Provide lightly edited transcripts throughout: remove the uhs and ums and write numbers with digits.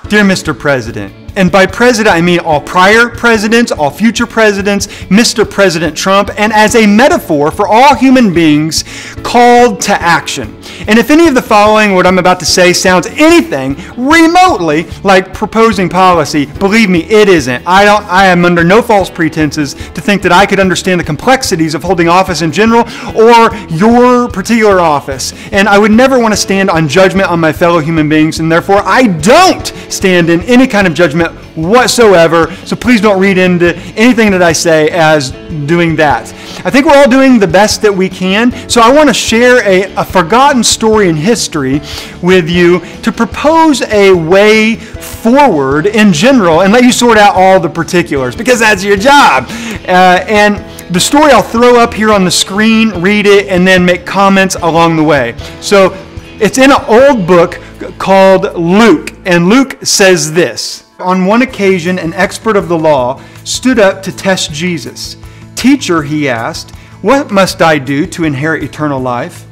Dear Mr. President, and by president, I mean all prior presidents, all future presidents, Mr. President Trump, and as a metaphor for all human beings called to action. And if any of the following, what I'm about to say, sounds anything remotely like proposing policy, believe me, it isn't. I am under no false pretenses to think that I could understand the complexities of holding office in general or your particular office. And I would never want to stand on judgment on my fellow human beings, and therefore I don't stand in any kind of judgment whatsoever. So please don't read into anything that I say as doing that. I think we're all doing the best that we can. So I want to share a forgotten story in history with you to propose a way forward in general and let you sort out all the particulars, because that's your job. And the story I'll throw up here on the screen, read it, and then make comments along the way. So it's in an old book called Luke, and Luke says this. On one occasion, an expert of the law stood up to test Jesus. "Teacher," he asked, "what must I do to inherit eternal life?"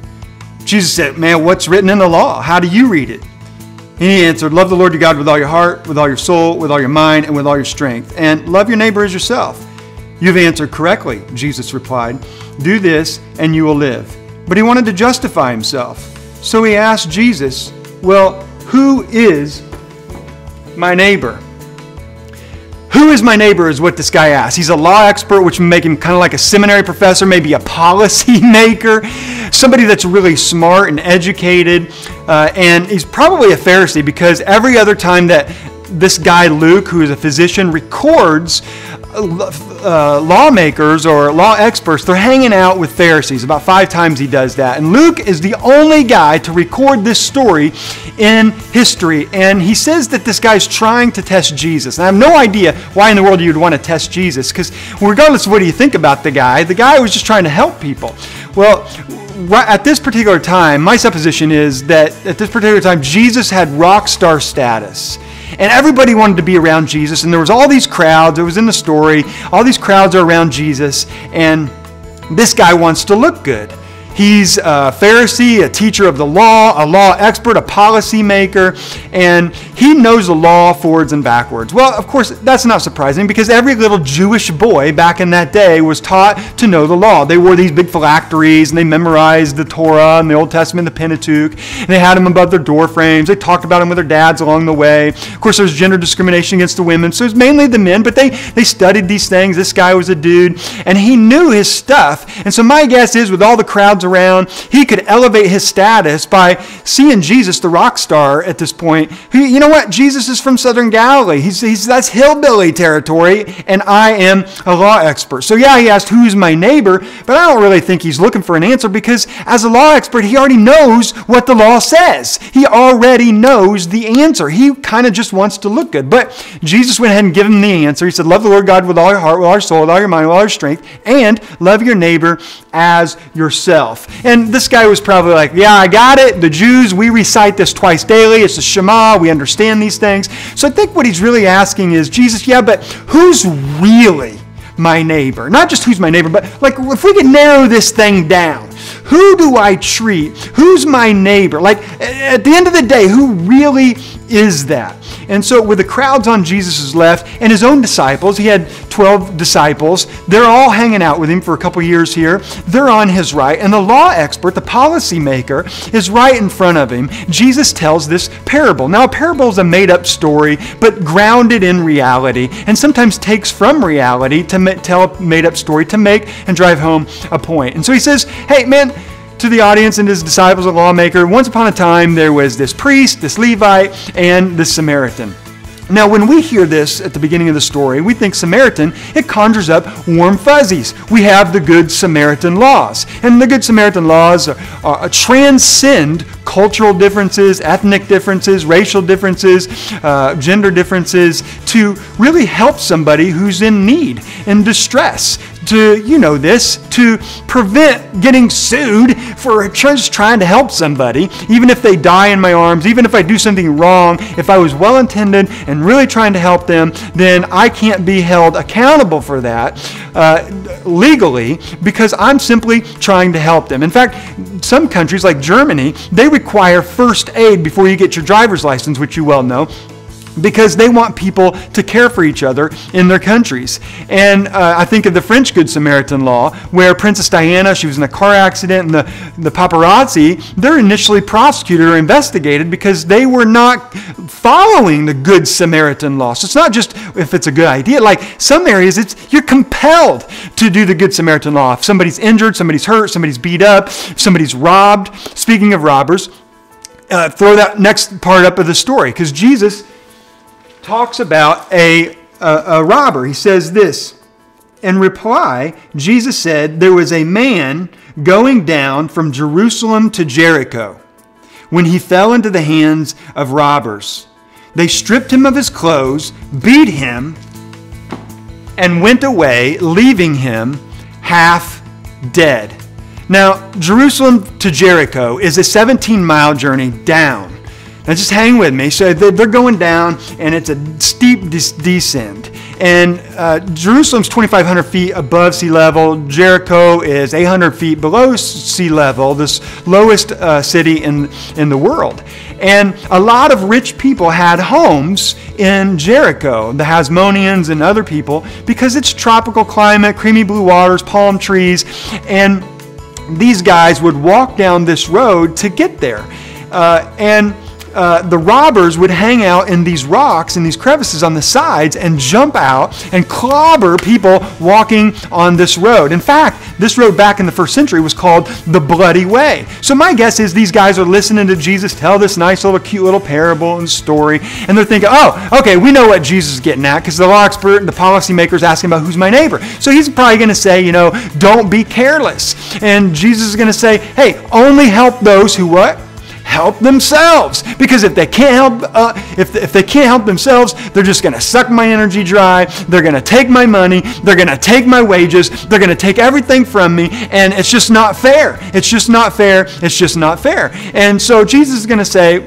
Jesus said, "Man, what's written in the law? How do you read it?" And he answered, "Love the Lord your God with all your heart, with all your soul, with all your mind, and with all your strength. And love your neighbor as yourself." "You've answered correctly," Jesus replied. "Do this and you will live." But he wanted to justify himself. So he asked Jesus, "Well, who is my neighbor?" Who is my neighbor is what this guy asked. He's a law expert, which would make him kind of like a seminary professor, maybe a policy maker, somebody that's really smart and educated. And he's probably a Pharisee, because every other time that this guy Luke, who is a physician, records lawmakers or law experts, they're hanging out with Pharisees. About 5 times he does that. And Luke is the only guy to record this story in history. And he says that this guy's trying to test Jesus. And I have no idea why in the world you'd want to test Jesus, because regardless of what you think about the guy was just trying to help people. Well, at this particular time, my supposition is that at this particular time, Jesus had rock star status. And everybody wanted to be around Jesus. And there was all these crowds. It was in the story. All these crowds are around Jesus. And this guy wants to look good. He's a Pharisee, a teacher of the law, a law expert, a policy maker, and he knows the law forwards and backwards. Well, of course, that's not surprising, because every little Jewish boy back in that day was taught to know the law. They wore these big phylacteries, and they memorized the Torah and the Old Testament, the Pentateuch, and they had them above their door frames. They talked about them with their dads along the way. Of course, there's gender discrimination against the women, so it's mainly the men, but they studied these things. This guy was a dude, and he knew his stuff. And so my guess is, with all the crowds around, he could elevate his status by seeing Jesus, the rock star at this point. You know what? Jesus is from Southern Galilee. That's hillbilly territory, and I am a law expert. So yeah, he asked, "Who's my neighbor?" But I don't really think he's looking for an answer, because as a law expert, he already knows what the law says. He already knows the answer. He kind of just wants to look good. But Jesus went ahead and gave him the answer. He said, "Love the Lord God with all your heart, with all your soul, with all your mind, with all your strength, and love your neighbor as yourself." And this guy was probably like, "Yeah, I got it. The Jews, we recite this twice daily. It's the Shema. We understand these things." So I think what he's really asking is, Jesus, yeah, but who's really my neighbor? Not just who's my neighbor, but like if we could narrow this thing down, who do I treat? Who's my neighbor? Like at the end of the day, who really is that? And so with the crowds on Jesus' left and his own disciples, he had 12 disciples. They're all hanging out with him for a couple years here. They're on his right. And the law expert, the policy maker, is right in front of him. Jesus tells this parable. Now, a parable is a made-up story, but grounded in reality, and sometimes takes from reality to tell a made-up story to make and drive home a point. And so he says, "Hey, man," to the audience and his disciples, a lawmaker, "once upon a time there was this priest, this Levite, and this Samaritan." Now, when we hear this at the beginning of the story, we think Samaritan, it conjures up warm fuzzies. We have the Good Samaritan laws. And the Good Samaritan laws transcend cultural differences, ethnic differences, racial differences, gender differences, to really help somebody who's in need, in distress, to, you know this, to prevent getting sued for just trying to help somebody, even if they die in my arms, even if I do something wrong. If I was well-intended and really trying to help them, then I can't be held accountable for that legally, because I'm simply trying to help them. In fact, some countries like Germany, they require first aid before you get your driver's license, which you well know. because they want people to care for each other in their countries. And I think of the French Good Samaritan law, where Princess Diana, she was in a car accident, and the paparazzi, they're initially prosecuted or investigated because they were not following the Good Samaritan law. So it's not just if it's a good idea. Like some areas, you're compelled to do the Good Samaritan law. If somebody's injured, somebody's hurt, somebody's beat up, somebody's robbed. Speaking of robbers, throw that next part up of the story, because Jesus talks about a robber. He says this. In reply, Jesus said, there was a man going down from Jerusalem to Jericho when he fell into the hands of robbers. They stripped him of his clothes, beat him, and went away, leaving him half dead. Now, Jerusalem to Jericho is a 17-mile journey down. Now just hang with me. So they're going down, and it's a steep descent. And Jerusalem's 2,500 feet above sea level. Jericho is 800 feet below sea level, this lowest city in the world. And a lot of rich people had homes in Jericho, the Hasmoneans and other people, because it's tropical climate, creamy blue waters, palm trees, and these guys would walk down this road to get there. The robbers would hang out in these rocks and these crevices on the sides and jump out and clobber people walking on this road. In fact, this road back in the first century was called the Bloody Way. So my guess is these guys are listening to Jesus tell this nice little cute little parable and story, and they're thinking, oh, okay, we know what Jesus is getting at, because the law expert and the policymakers asking about who's my neighbor. So he's probably going to say, don't be careless. And Jesus is going to say, hey, only help those who what? Help themselves, because if they can't help, if they can't help themselves, they're just going to suck my energy dry. They're going to take my money. They're going to take my wages. They're going to take everything from me, and it's just not fair. It's just not fair. It's just not fair. And so Jesus is going to say,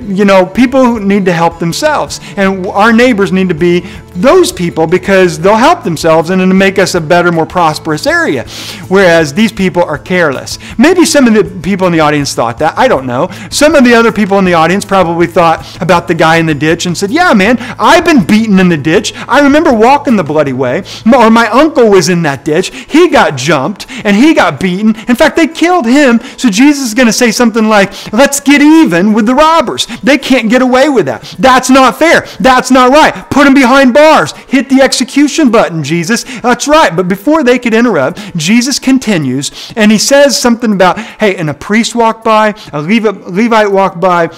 people need to help themselves, and our neighbors need to be those people, because they'll help themselves and it'll make us a better, more prosperous area. Whereas these people are careless. Maybe some of the people in the audience thought that. I don't know. Some of the other people in the audience probably thought about the guy in the ditch and said, yeah, man, I've been beaten in the ditch. I remember walking the bloody way. Or my uncle was in that ditch. He got jumped and he got beaten. In fact, they killed him. So Jesus is going to say something like, let's get even with the robbers. They can't get away with that. That's not fair. That's not right. Put them behind bars. Hit the execution button, Jesus. That's right. But before they could interrupt, Jesus continues and he says something about, hey, and a priest walked by, a Levite walked by,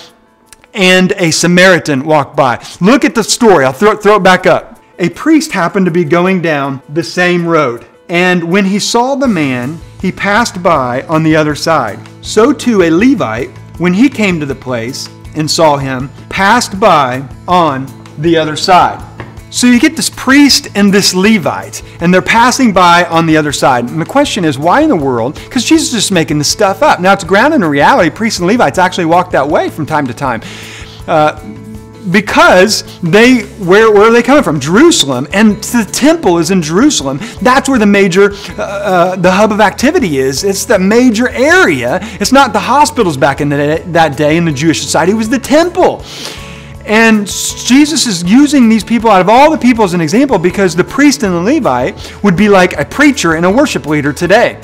and a Samaritan walked by. Look at the story. I'll throw it back up. A priest happened to be going down the same road, and when he saw the man, he passed by on the other side. So too a Levite, when he came to the place and saw him, passed by on the other side. So you get this priest and this Levite, and they're passing by on the other side. And the question is, why in the world? Because Jesus is just making this stuff up. Now, it's grounded in reality. Priests and Levites actually walk that way from time to time. Because where are they coming from? Jerusalem, and the temple is in Jerusalem. That's where the major, the hub of activity is. It's the major area. It's not the hospitals back in that day in the Jewish society. It was the temple. And Jesus is using these people out of all the people as an example, because the priest and the Levite would be like a preacher and a worship leader today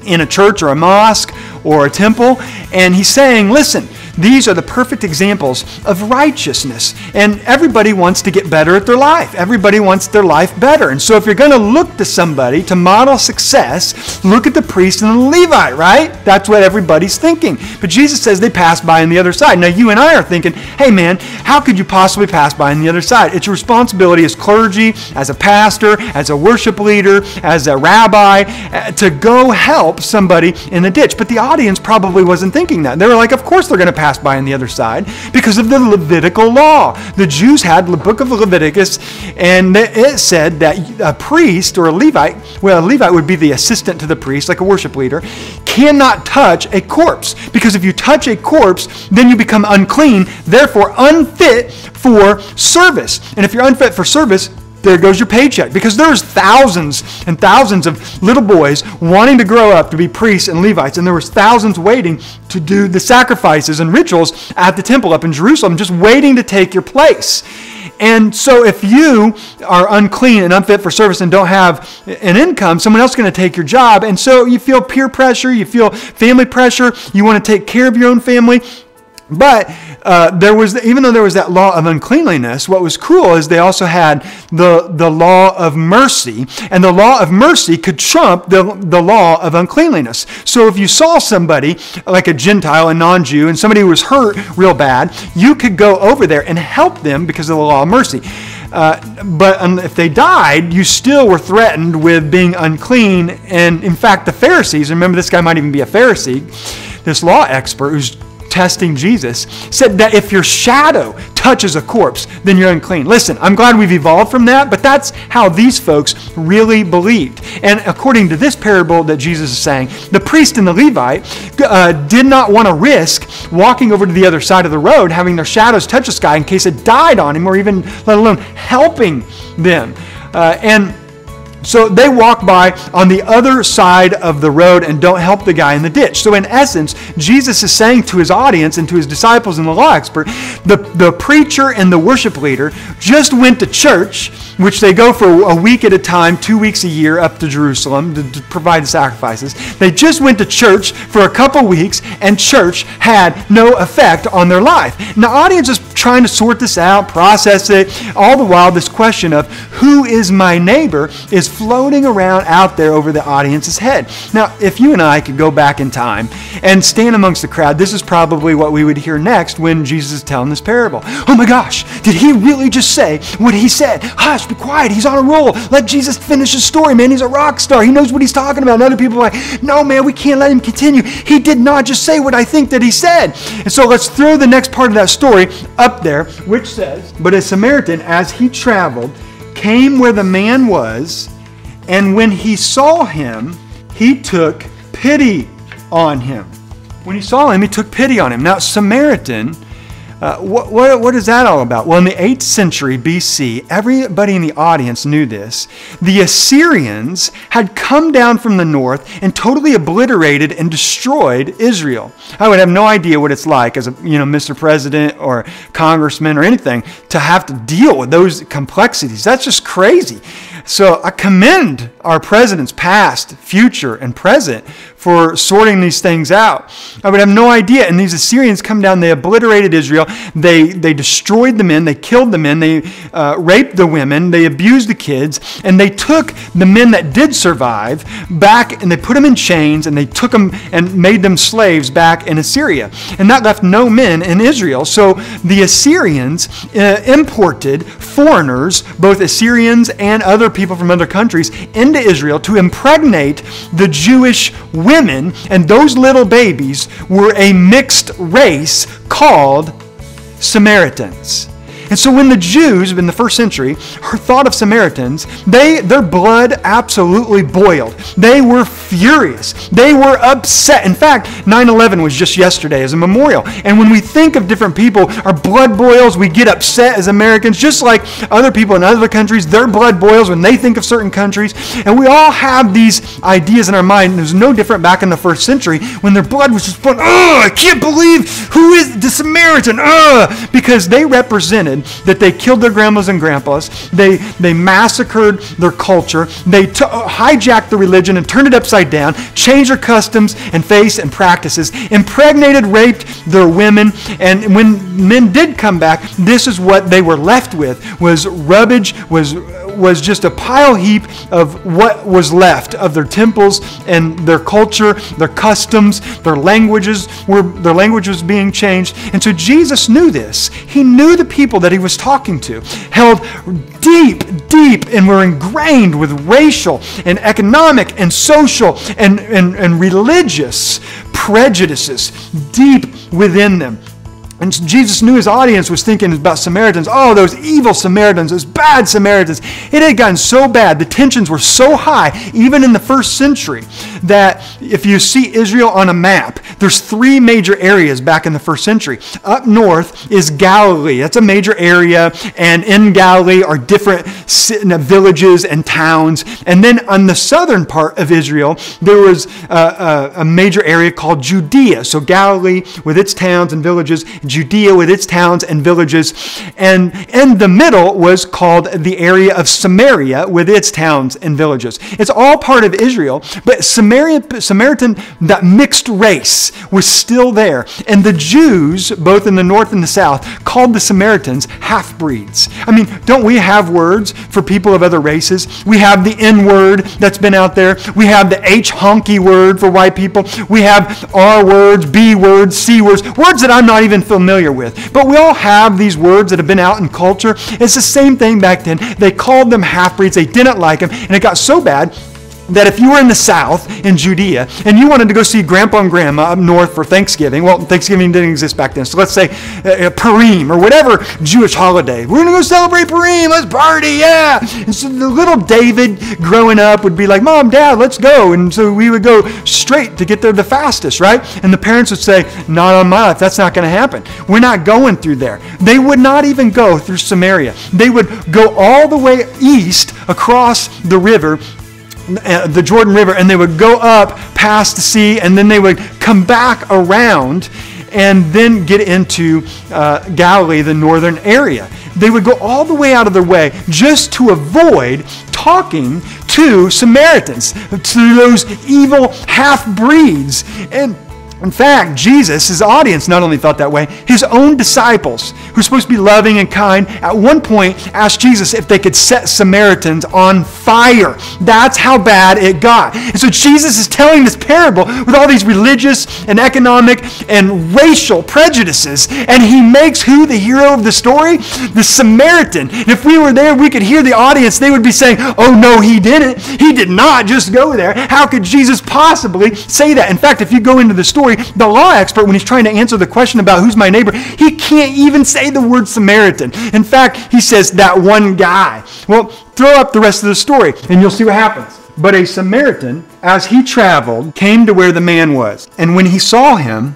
in a church or a mosque or a temple. And he's saying, listen, these are the perfect examples of righteousness. And everybody wants to get better at their life. Everybody wants their life better. And so if you're going to look to somebody to model success, look at the priest and the Levite, right? That's what everybody's thinking. But Jesus says they passed by on the other side. Now you and I are thinking, hey man, how could you possibly pass by on the other side? It's your responsibility as clergy, as a pastor, as a worship leader, as a rabbi, to go help somebody in the ditch. But the audience probably wasn't thinking that. They were like, of course they're going to pass by on the other side because of the Levitical law. The Jews had the book of Leviticus, and it said that a priest or a Levite would be the assistant to the priest, like a worship leader, cannot touch a corpse, because if you touch a corpse, then you become unclean, therefore unfit for service. And if you're unfit for service, there goes your paycheck, because there's thousands and thousands of little boys wanting to grow up to be priests and Levites, and there was thousands waiting to do the sacrifices and rituals at the temple up in Jerusalem, just waiting to take your place. And so if you are unclean and unfit for service and don't have an income, someone else is going to take your job. And so you feel peer pressure, you feel family pressure, you want to take care of your own family. But even though there was that law of uncleanliness, what was cool is they also had the law of mercy, and the law of mercy could trump the law of uncleanliness. So if you saw somebody like a Gentile, a non-Jew, and somebody who was hurt real bad, you could go over there and help them because of the law of mercy. But if they died, you still were threatened with being unclean. And in fact, the Pharisees, remember this guy might even be a Pharisee, this law expert who's testing Jesus, said that if your shadow touches a corpse, then you're unclean. Listen, I'm glad we've evolved from that, but that's how these folks really believed. And according to this parable that Jesus is saying, the priest and the Levite did not want to risk walking over to the other side of the road, having their shadows touch this guy in case it died on him, or even, let alone, helping them. And so they walk by on the other side of the road and don't help the guy in the ditch. So in essence, Jesus is saying to his audience and to his disciples and the law expert, the preacher and the worship leader just went to church, which they go for a week at a time, 2 weeks a year up to Jerusalem to provide the sacrifices. They just went to church for a couple weeks, and church had no effect on their life. And the audience is trying to sort this out, process it. All the while, this question of who is my neighbor is floating around out there over the audience's head. Now, if you and I could go back in time and stand amongst the crowd, this is probably what we would hear next when Jesus is telling this parable. Oh my gosh, did he really just say what he said? Hush, be quiet, he's on a roll. Let Jesus finish his story, man. He's a rock star. He knows what he's talking about. And other people are like, no, man, we can't let him continue. He did not just say what I think that he said. And so let's throw the next part of that story up there, which says, but a Samaritan, as he traveled, came where the man was, and when he saw him, he took pity on him. When he saw him, he took pity on him. Now, Samaritan, what is that all about? Well, in the 8th century BC, everybody in the audience knew this. The Assyrians had come down from the north and totally obliterated and destroyed Israel. I would have no idea what it's like as a Mr. President or congressman or anything to have to deal with those complexities. That's just crazy. So I commend our presidents, past, future, and present, for sorting these things out. I would have no idea. And these Assyrians come down, they obliterated Israel, they destroyed the men, they killed the men, they raped the women, they abused the kids, and they took the men that did survive back and they put them in chains, and they took them and made them slaves back in Assyria. And that left no men in Israel. So the Assyrians imported foreigners, both Assyrians and other people from other countries, into Israel to impregnate the Jewish women, and those little babies were a mixed race called Samaritans. And so when the Jews in the first century thought of Samaritans, their blood absolutely boiled. They were furious. They were upset. In fact, 9/11 was just yesterday as a memorial. And when we think of different people, our blood boils. We get upset as Americans, just like other people in other countries. Their blood boils when they think of certain countries. And we all have these ideas in our mind. It was no different back in the first century when their blood was just going, oh, I can't believe who is the Samaritan, because they represented that they killed their grandmas and grandpas, they massacred their culture, they hijacked the religion and turned it upside down, changed their customs and faiths and practices, impregnated, raped their women, and when men did come back, this is what they were left with, was rubbish, was just a pile heap of what was left of their temples and their culture, their customs, their languages was being changed. And so Jesus knew this. He knew the people that he was talking to held deep and were ingrained with racial and economic and social and religious prejudices deep within them. And Jesus knew his audience was thinking about Samaritans. Oh, those evil Samaritans, those bad Samaritans. It had gotten so bad, the tensions were so high, even in the first century, that if you see Israel on a map, there's 3 major areas back in the first century. Up north is Galilee. That's a major area, and in Galilee are different villages and towns. And then on the southern part of Israel, there was a major area called Judea. So Galilee with its towns and villages, Judea with its towns and villages. And in the middle was called the area of Samaria with its towns and villages. It's all part of Israel, but Samaritan, that mixed race was still there. And the Jews, both in the north and the south, called the Samaritans half-breeds. I mean, don't we have words for people of other races? We have the N-word that's been out there. We have the H-honky word for white people. We have R words, B words, C words, words that I'm not even familiar with. But we all have these words that have been out in culture. It's the same thing back then. They called them half-breeds. They didn't like them. And it got so bad that if you were in the south, in Judea, and you wanted to go see Grandpa and Grandma up north for Thanksgiving, well, Thanksgiving didn't exist back then, so let's say Purim or whatever Jewish holiday. We're going to go celebrate Purim, let's party, yeah! And so the little David growing up would be like, Mom, Dad, let's go. And so we would go straight to get there the fastest, right? And the parents would say, not on my life, that's not going to happen. We're not going through there. They would not even go through Samaria. They would go all the way east across the river, the Jordan River, and they would go up past the sea, and then they would come back around and then get into Galilee, the northern area. They would go all the way out of their way just to avoid talking to Samaritans, to those evil half-breeds. And in fact, Jesus, his audience not only thought that way, his own disciples, who were supposed to be loving and kind, at one point asked Jesus if they could set Samaritans on fire. That's how bad it got. And so Jesus is telling this parable with all these religious and economic and racial prejudices, and he makes who the hero of the story? The Samaritan. And if we were there, we could hear the audience. They would be saying, oh no, he didn't. He did not just go there. How could Jesus possibly say that? In fact, if you go into the story, the law expert, when he's trying to answer the question about who's my neighbor, he can't even say the word Samaritan. In fact, he says that one guy. Well, throw up the rest of the story and you'll see what happens. But a Samaritan, as he traveled, came to where the man was. And when he saw him,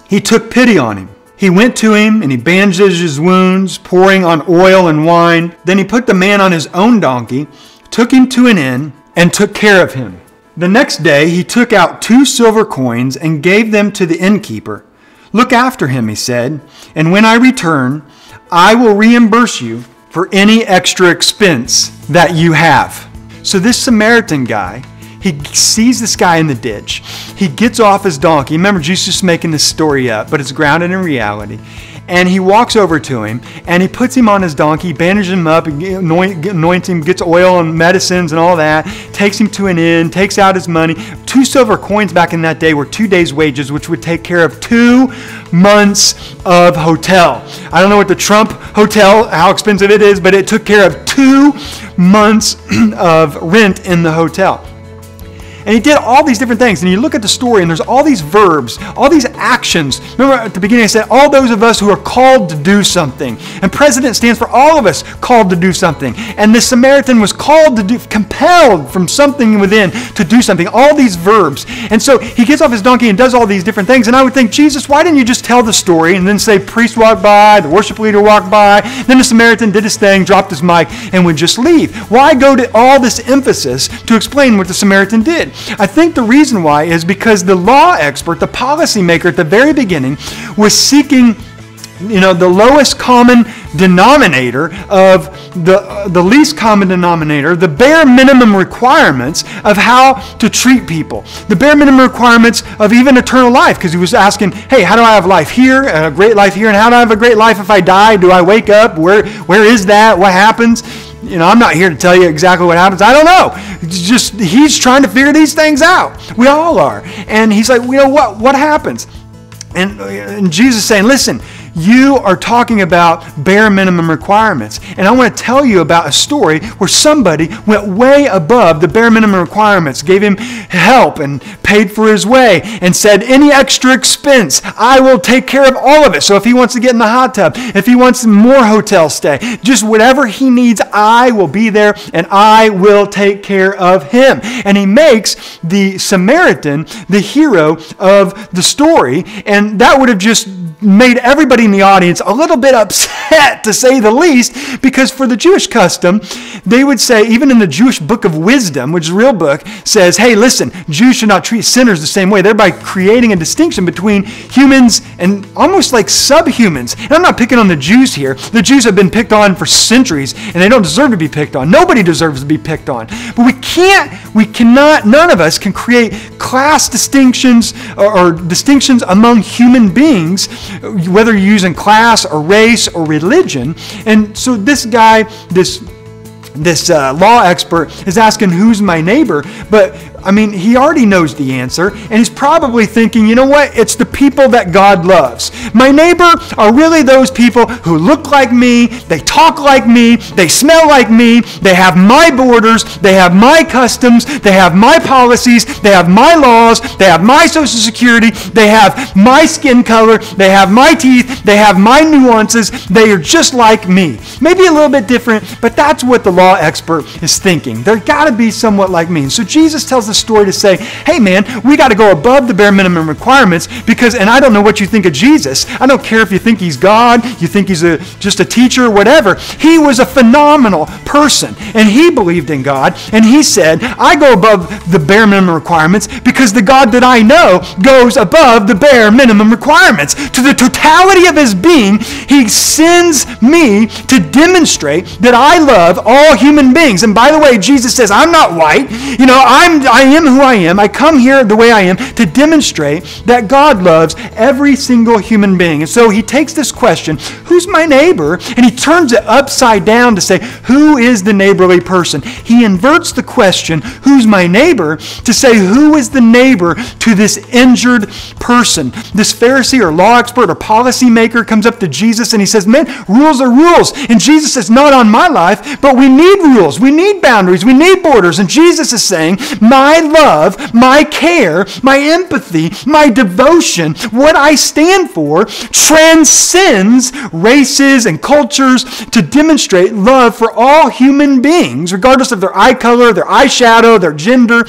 he took pity on him. He went to him and he bandaged his wounds, pouring on oil and wine. Then he put the man on his own donkey, took him to an inn, and took care of him. The next day he took out 2 silver coins and gave them to the innkeeper. Look after him, he said, and when I return, I will reimburse you for any extra expense that you have. So this Samaritan guy, he sees this guy in the ditch. He gets off his donkey. Remember, Jesus is making this story up, but it's grounded in reality. And he walks over to him, and he puts him on his donkey, bandages him up, anoints him, gets oil and medicines and all that, takes him to an inn, takes out his money. 2 silver coins back in that day were 2 days' wages, which would take care of 2 months of hotel. I don't know what the Trump hotel, how expensive it is, but it took care of 2 months of rent in the hotel. And he did all these different things. And you look at the story, and there's all these verbs, all these actions. Remember at the beginning I said, all those of us who are called to do something. And President stands for all of us called to do something. And this Samaritan was called to do, compelled from something within to do something. All these verbs. And so he gets off his donkey and does all these different things. And I would think, Jesus, why didn't you just tell the story and then say, priest walked by, the worship leader walked by, then the Samaritan did his thing, dropped his mic, and would just leave? Why go to all this emphasis to explain what the Samaritan did? I think the reason why is because the law expert, the policymaker at the very beginning, was seeking the lowest common denominator of the least common denominator, the bare minimum requirements of how to treat people, the bare minimum requirements of even eternal life, because he was asking, hey, how do I have life here, a great life here, and how do I have a great life if I die? Do I wake up? Where is that? What happens? I'm not here to tell you exactly what happens. I don't know. It's just he's trying to figure these things out. We all are. And he's like, what happens? And Jesus is saying, listen, you are talking about bare minimum requirements. And I want to tell you about a story where somebody went way above the bare minimum requirements, gave him help and paid for his way and said, any extra expense, I will take care of all of it. So if he wants to get in the hot tub, if he wants more hotel stay, just whatever he needs, I will be there and I will take care of him. And he makes the Samaritan the hero of the story. And that would have just made everybody in the audience a little bit upset, to say the least, because for the Jewish custom, they would say, even in the Jewish Book of Wisdom, which is a real book, says, hey, listen, Jews should not treat sinners the same way, thereby creating a distinction between humans and almost like subhumans. And I'm not picking on the Jews here. The Jews have been picked on for centuries, and they don't deserve to be picked on. Nobody deserves to be picked on. But we cannot, none of us can create class distinctions or distinctions among human beings, whether you're using class or race or religion. And so this guy, this law expert is asking, who's my neighbor? But I mean, he already knows the answer, and he's probably thinking, you know what? It's the people that God loves. My neighbor are really those people who look like me, they talk like me, they smell like me, they have my borders, they have my customs, they have my policies, they have my laws, they have my Social Security, they have my skin color, they have my teeth, they have my nuances, they are just like me. Maybe a little bit different, but that's what the law expert is thinking. They've got to be somewhat like me. And so Jesus tells the story to say, hey man, we got to go above the bare minimum requirements because, and I don't know what you think of Jesus. I don't care if you think he's God, you think he's just a teacher, whatever. He was a phenomenal person, and he believed in God, and he said, I go above the bare minimum requirements because the God that I know goes above the bare minimum requirements. To the totality of his being, he sends me to demonstrate that I love all human beings. And by the way, Jesus says, I'm not white. You know, I am who I am. I come here the way I am to demonstrate that God loves every single human being. And so he takes this question, who's my neighbor? And he turns it upside down to say, who is the neighborly person? He inverts the question, who's my neighbor, to say, who is the neighbor to this injured person? This Pharisee or law expert or policy maker comes up to Jesus and he says, man, rules are rules. And Jesus says, not on my life, but we need rules. We need boundaries. We need borders. And Jesus is saying, my love, my care, my empathy, my devotion, what I stand for, transcends races and cultures to demonstrate love for all human beings, regardless of their eye color, their eyeshadow, their gender,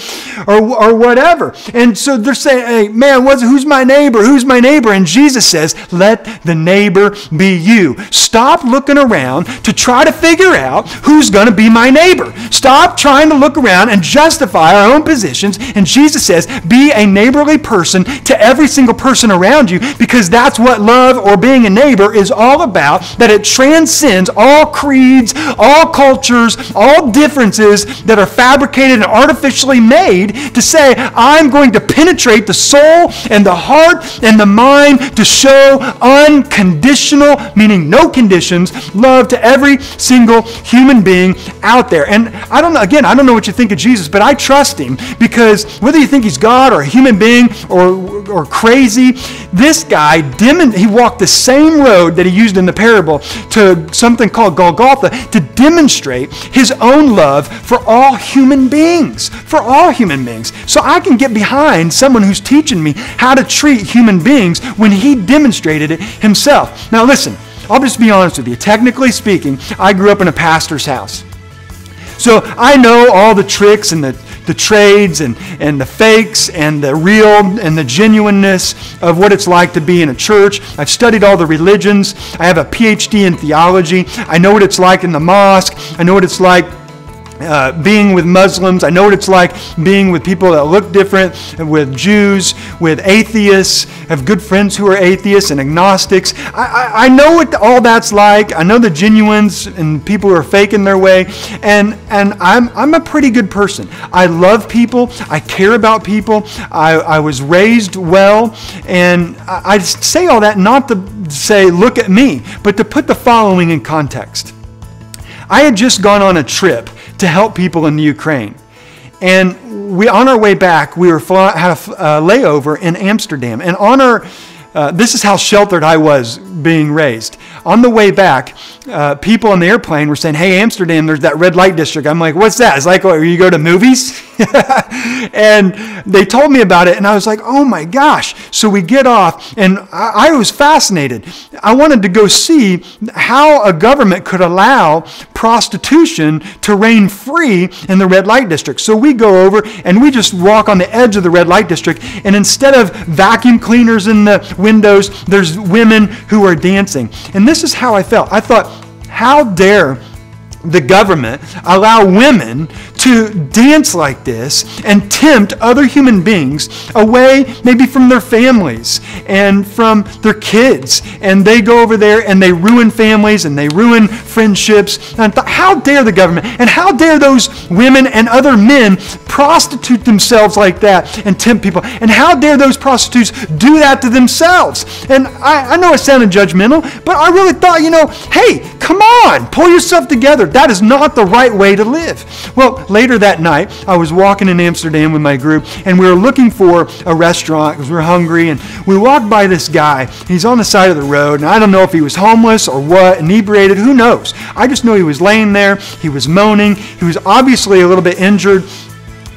or whatever. And so they're saying, hey, man, who's my neighbor? Who's my neighbor? And Jesus says, let the neighbor be you. Stop looking around to try to figure out who's going to be my neighbor. Stop trying to look around and justify our own positions. And Jesus says, be a neighborly person to every single person around you, because that's what love or being a neighbor is all about, that it transcends all creeds, all cultures, all differences that are fabricated and artificially made to say, I'm going to penetrate the soul and the heart and the mind to show unconditional, meaning no conditions, love to every single human being out there. And I don't know what you think of Jesus, but I trust him, because whether you think he's God or a human being or crazy, this guy, he walked the same road that he used in the parable to something called Golgotha to demonstrate his own love for all human beings, So I can get behind someone who's teaching me how to treat human beings when he demonstrated it himself. Now listen, I'll just be honest with you. Technically speaking, I grew up in a pastor's house. So I know all the tricks and the trades and the fakes and the real and the genuineness of what it's like to be in a church. I've studied all the religions. I have a PhD in theology. I know what it's like in the mosque. I know what it's like being with Muslims. I know what it's like being with people that look different, with Jews, with atheists. I have good friends who are atheists and agnostics. I know what all that's like. I know the genuines and people who are faking their way. And I'm a pretty good person. I love people. I care about people. I was raised well. And I say all that not to say, look at me, but to put the following in context. I had just gone on a trip to help people in the Ukraine. And on our way back, we had a layover in Amsterdam. And this is how sheltered I was being raised. On the way back, people on the airplane were saying, hey, Amsterdam, there's that red light district. I'm like, what's that? It's like, you go to movies? And they told me about it, and I was like, oh my gosh. So we get off, and I was fascinated. I wanted to go see how a government could allow prostitution to reign free in the red light district. So we go over, and we just walk on the edge of the red light district, and instead of vacuum cleaners in the windows, there's women who are dancing. And this is how I felt. I thought, how dare the government allow women to dance like this and tempt other human beings away maybe from their families and from their kids. And they go over there and they ruin families and they ruin friendships. And I thought, how dare the government and how dare those women and other men prostitute themselves like that and tempt people? And how dare those prostitutes do that to themselves? And I know it sounded judgmental, but I really thought, hey, come on, pull yourself together. That is not the right way to live. Well, later that night, I was walking in Amsterdam with my group, and we were looking for a restaurant because we were hungry, and we walked by this guy. He's on the side of the road, and I don't know if he was homeless or what, inebriated, who knows. I just know he was laying there. He was moaning. He was obviously a little bit injured,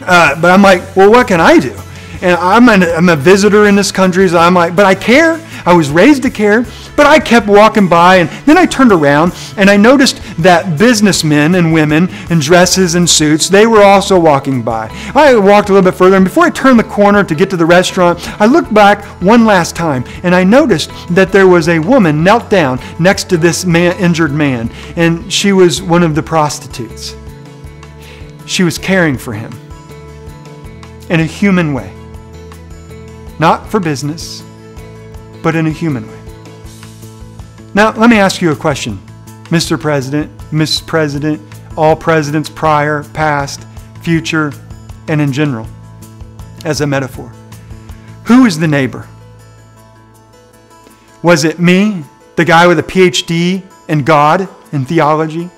but I'm like, well, what can I do? And I'm a visitor in this country, so I'm like, but I care. I was raised to care, but I kept walking by, and then I turned around, and I noticed that businessmen and women in dresses and suits, they were also walking by. I walked a little bit further, and before I turned the corner to get to the restaurant, I looked back one last time, and I noticed that there was a woman knelt down next to this injured man, and she was one of the prostitutes. She was caring for him in a human way. Not for business, but in a human way. Now, let me ask you a question. Mr. President, Mrs. President, all presidents prior, past, future, and in general, as a metaphor. Who is the neighbor? Was it me, the guy with a PhD in God and theology,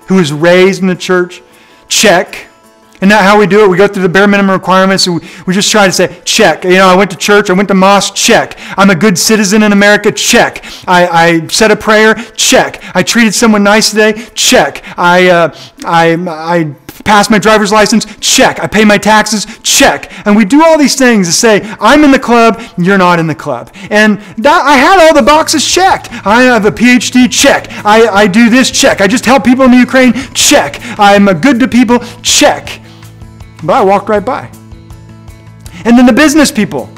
who was raised in the church? Check. Isn't that how we do it? We go through the bare minimum requirements, and we just try to say, check. I went to church, I went to mosque, check. I'm a good citizen in America, check. I said a prayer, check. I treated someone nice today, check. I passed my driver's license, check. I pay my taxes, check. And we do all these things to say, I'm in the club, you're not in the club. And I had all the boxes checked. I have a PhD, check. I do this, check. I just help people in the Ukraine, check. I'm good to people, check. But I walked right by. And then the business people,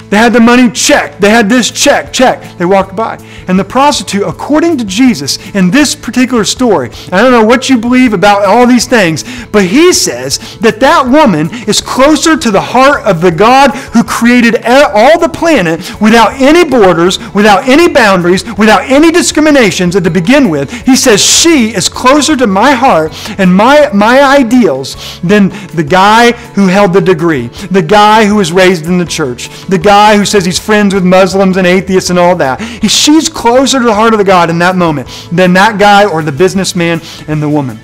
they had their money, check. They had this, check, check. They walked by. And the prostitute, according to Jesus, in this particular story, I don't know what you believe about all these things, but he says that that woman is closer to the heart of the God who created all the planet without any borders, without any boundaries, without any discriminations to begin with. He says she is closer to my heart and my ideals than the guy who held the degree, the guy who was raised in the church, the guy who says he's friends with Muslims and atheists and all that. She's closer to the heart of the God in that moment than that guy or the businessman and the woman.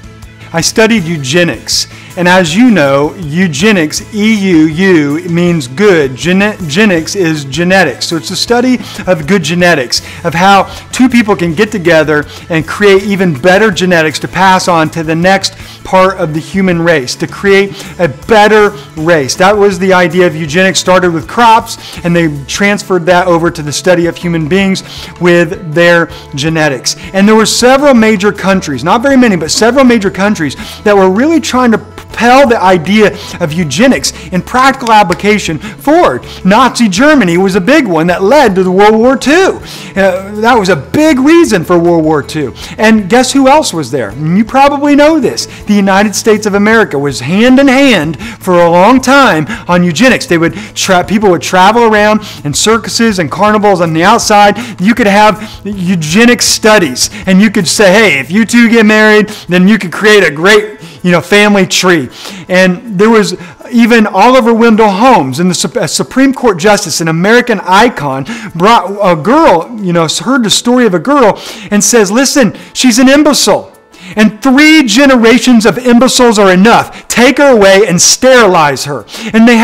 I studied eugenics, and as you know, eugenics, E-U-U, means good. Genics is genetics. So it's the study of good genetics, of how two people can get together and create even better genetics to pass on to the next part of the human race, to create a better race. That was the idea of eugenics. Started with crops, and they transferred that over to the study of human beings with their genetics. And there were several major countries, not very many, but several major countries that were really trying to propel the idea of eugenics in practical application forward. Nazi Germany was a big one that led to the World War II. That was a big reason for World War II. And guess who else was there? You probably know this. The United States of America was hand in hand for a long time on eugenics. People would travel around in circuses and carnivals on the outside. You could have eugenics studies, and you could say, hey, if you two get married, then you could create a great family tree. And there was even Oliver Wendell Holmes, a Supreme Court justice, an American icon, brought a girl, heard the story of a girl and says, listen, she's an imbecile. And 3 generations of imbeciles are enough. Take her away and sterilize her. And we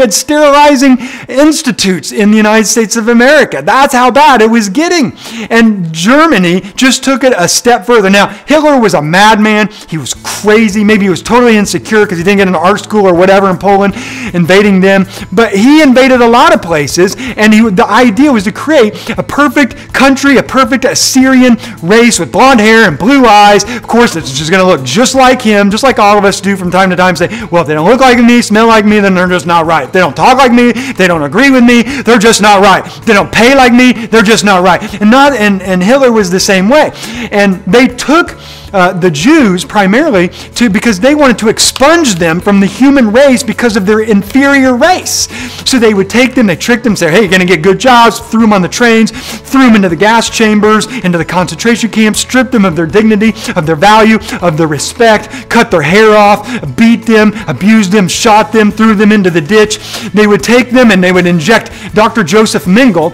had sterilizing institutes in the United States of America. That's how bad it was getting. And Germany just took it a step further. Now, Hitler was a madman. He was crazy. Maybe he was totally insecure because he didn't get into art school or whatever in Poland, invading them. But he invaded a lot of places, and the idea was to create a perfect country, a perfect Assyrian race with blonde hair and blue eyes. Of course, it's just going to look just like him, just like all of us do from time to time. Say, well, if they don't look like me, smell like me, then they're just not right. If they don't talk like me, they don't agree with me, they're just not right. If they don't pay like me, they're just not right. And Hitler was the same way. And they took the Jews primarily because they wanted to expunge them from the human race because of their inferior race. So they would take them, they tricked them, say, hey, you're going to get good jobs, threw them on the trains, threw them into the gas chambers, into the concentration camps, stripped them of their dignity, of their value, of their respect, cut their hair off, beat them, abused them, shot them, threw them into the ditch. They would take them and they would inject Dr. Joseph Mengele,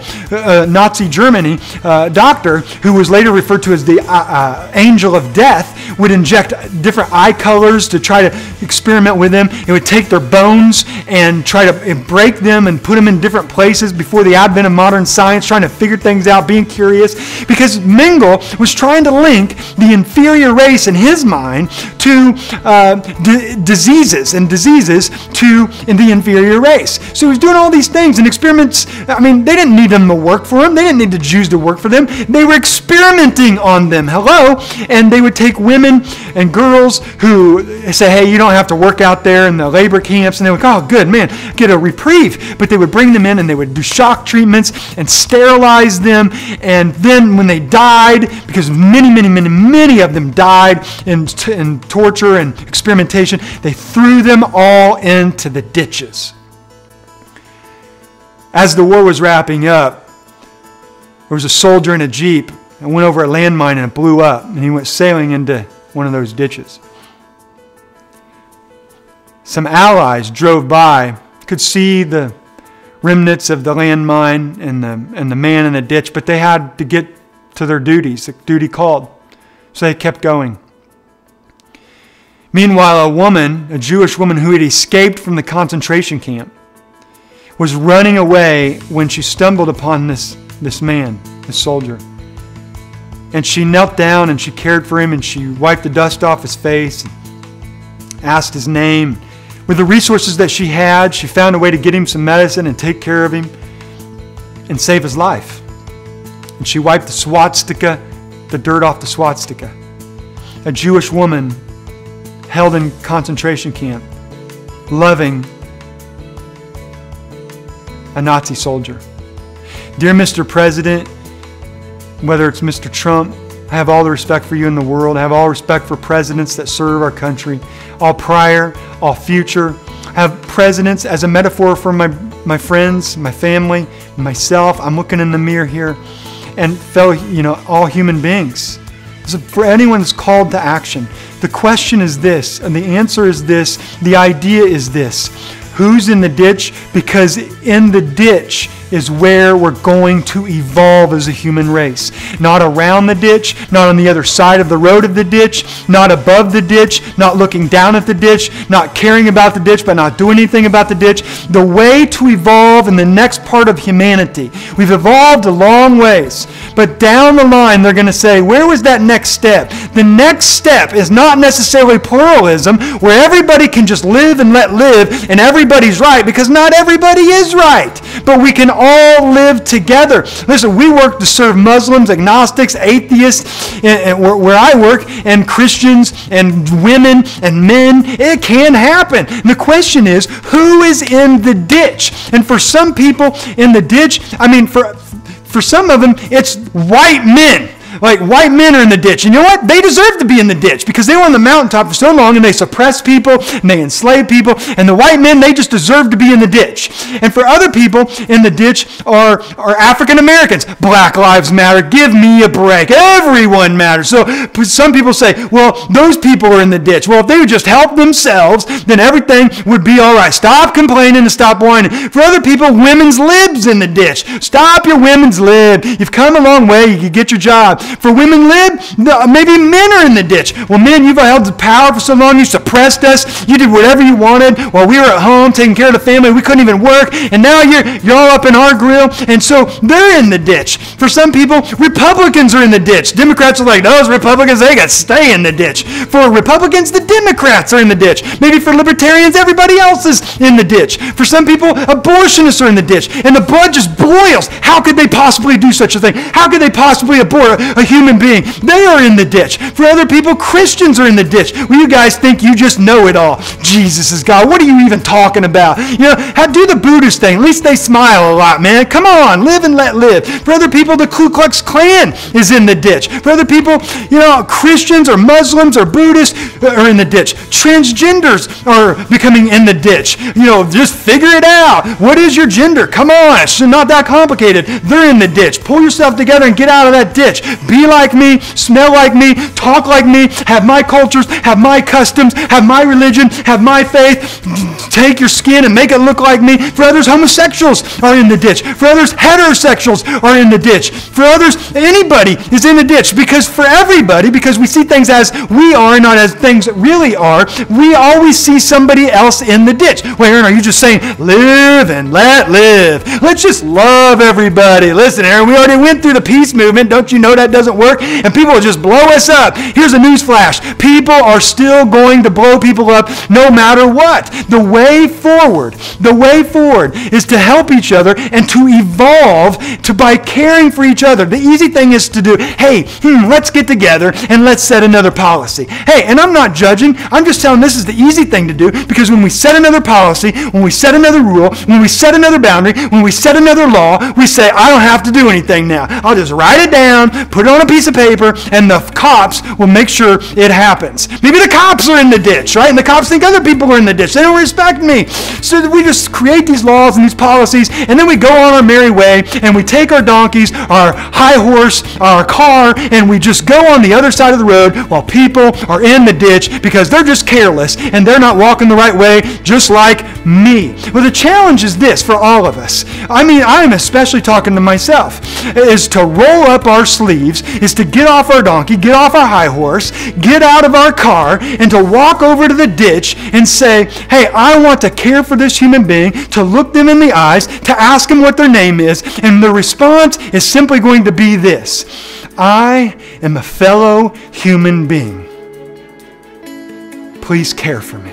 Nazi Germany doctor, who was later referred to as the angel of death, would inject different eye colors to try to experiment with them. It would take their bones and try to break them and put them in different places before the advent of modern science, trying to figure things out, being curious, because Mengele was trying to link the inferior race in his mind to diseases to the inferior race. So he was doing all these things and experiments. I mean, they didn't need them to work for him. They didn't need the Jews to work for them. They were experimenting on them. Hello? And they would take women and girls who say, hey, you don't have to work out there in the labor camps. And they would go, oh, good, man, get a reprieve. But they would bring them in and they would do shock treatments and sterilize them. And then when they died, because many of them died in torture and experimentation, they threw them all into the ditches. As the war was wrapping up, there was a soldier in a Jeep and went over a landmine and it blew up, and he went sailing into one of those ditches. Some allies drove by, could see the remnants of the landmine and the man in the ditch, but they had to get to their duties. The duty called. So they kept going. Meanwhile, a Jewish woman who had escaped from the concentration camp, was running away when she stumbled upon this man, this soldier. And she knelt down and she cared for him and she wiped the dust off his face, and asked his name. With the resources that she had, she found a way to get him some medicine and take care of him and save his life. And she wiped the swastika, the dirt off the swastika. A Jewish woman held in concentration camp, loving a Nazi soldier. Dear Mr. President, whether it's Mr. Trump, I have all the respect for you in the world. I have all respect for presidents that serve our country, all prior, all future. I have presidents as a metaphor for my friends, my family, myself. I'm looking in the mirror here, and fellow, all human beings. So for anyone that's called to action, the question is this, and the answer is this, the idea is this. Who's in the ditch? Because in the ditch is where we're going to evolve as a human race. Not around the ditch, not on the other side of the road of the ditch, not above the ditch, not looking down at the ditch, not caring about the ditch but not doing anything about the ditch. The way to evolve in the next part of humanity. We've evolved a long ways, but down the line they're going to say, where was that next step? The next step is not necessarily pluralism, where everybody can just live and let live and everybody's right, because not everybody is right, but we can all live together. Listen, we work to serve Muslims, agnostics, atheists, and where I work, and Christians, and women, and men. It can happen. And the question is, who is in the ditch? And for some people in the ditch, for some of them, it's white men. Like, white men are in the ditch. And you know what? They deserve to be in the ditch because they were on the mountaintop for so long and they suppressed people and they enslaved people. And the white men, they just deserve to be in the ditch. And for other people in the ditch are African Americans. Black Lives Matter. Give me a break. Everyone matters. So some people say, well, those people are in the ditch. Well, if they would just help themselves, then everything would be all right. Stop complaining and stop whining. For other people, women's lib's in the ditch. Stop your women's lib. You've come a long way. You can get your job. For women lib, maybe men are in the ditch. Well, men, you've held the power for so long. You suppressed us. You did whatever you wanted while we were at home taking care of the family. We couldn't even work. And now you're all up in our grill. And so they're in the ditch. For some people, Republicans are in the ditch. Democrats are like, those Republicans, they got to stay in the ditch. For Republicans, the Democrats are in the ditch. Maybe for libertarians, everybody else is in the ditch. For some people, abortionists are in the ditch. And the blood just boils. How could they possibly do such a thing? How could they possibly abort a human being? They are in the ditch. For other people, Christians are in the ditch. Well, you guys think you just know it all. Jesus is God. What are you even talking about? Do the Buddhist thing. At least they smile a lot, man. Come on, live and let live. For other people, the Ku Klux Klan is in the ditch. For other people, Christians or Muslims or Buddhists are in the ditch. Transgenders are becoming in the ditch. Just figure it out. What is your gender? Come on, it's not that complicated. They're in the ditch. Pull yourself together and get out of that ditch. Be like me, smell like me, talk like me, have my cultures, have my customs, have my religion, have my faith. Take your skin and make it look like me. For others, homosexuals are in the ditch. For others, heterosexuals are in the ditch. For others, anybody is in the ditch. Because for everybody, because we see things as we are and not as things really are, we always see somebody else in the ditch. Wait, Aaron, are you just saying live and let live? Let's just love everybody. Listen, Aaron, we already went through the peace movement. Don't you know that doesn't work? And people will just blow us up. Here's a news flash. People are still going to blow people up no matter what. The way forward is to help each other and to evolve by caring for each other. The easy thing is to do, hey, let's get together and let's set another policy. Hey, and I'm not judging. I'm just telling this is the easy thing to do, because when we set another policy, when we set another rule, when we set another boundary, when we set another law, we say, I don't have to do anything now. I'll just write it down, put it on a piece of paper, and the cops will make sure it happens. Maybe the cops are in the ditch, right? And the cops think other people are in the ditch. They don't respect me. So we just create these laws and these policies, and then we go on our merry way, and we take our donkeys, our high horse, our car, and we just go on the other side of the road while people are in the ditch because they're just careless and they're not walking the right way, just like me. Well, the challenge is this for all of us. I'm especially talking to myself, is to roll up our sleeves, is to get off our donkey, get off our high horse, get out of our car, and to walk over to the ditch and say, hey, I want to care for this human being, to look them in the eyes, to ask them what their name is, and the response is simply going to be this: I am a fellow human being. Please care for me.